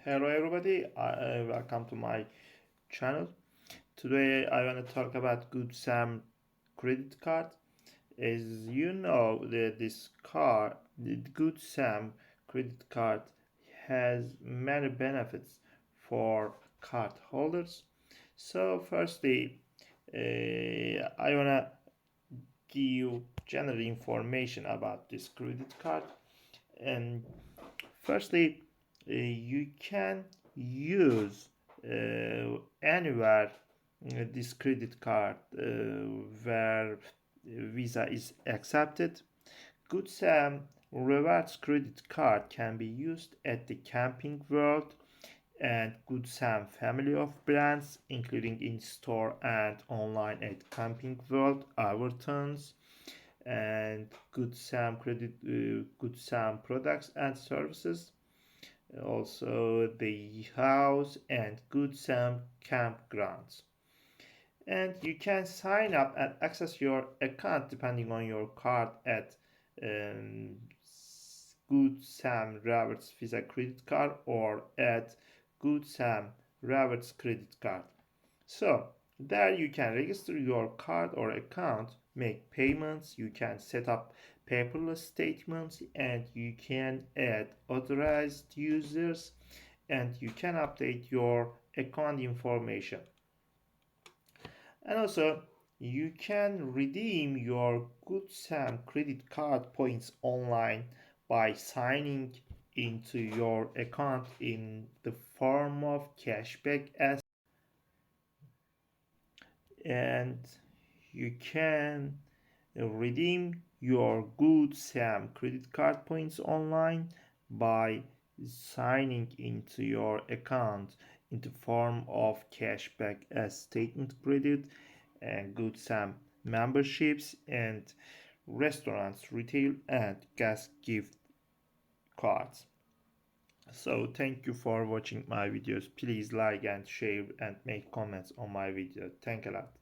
Hello everybody, welcome to my channel. Today I want to talk about Goodsams credit card. As you know, the Goodsams credit card has many benefits for card holders. So firstly, I want to give general information about this credit card. And firstly, you can use anywhere this credit card where Visa is accepted. Goodsams Rewards credit card can be used at the Camping World and Goodsams family of brands, including in-store and online at Camping World, Overtons, and Goodsams products and services, also the house and Goodsams campgrounds. And you can sign up and access your account depending on your card at um, Goodsams Rewards Visa credit card or at Goodsams Rewards credit card. So there you can register your card or account, make payments, you can set up paperless statements, and you can add authorized users, and you can update your account information. And also you can redeem your Goodsams credit card points online by signing into your account in the form of cashback as, and you can redeem your Goodsams credit card points online by signing into your account in the form of cashback as statement credit and Goodsams memberships and restaurants, retail and gas gift cards. So thank you for watching my videos. Please like and share and make comments on my video. Thank you a lot.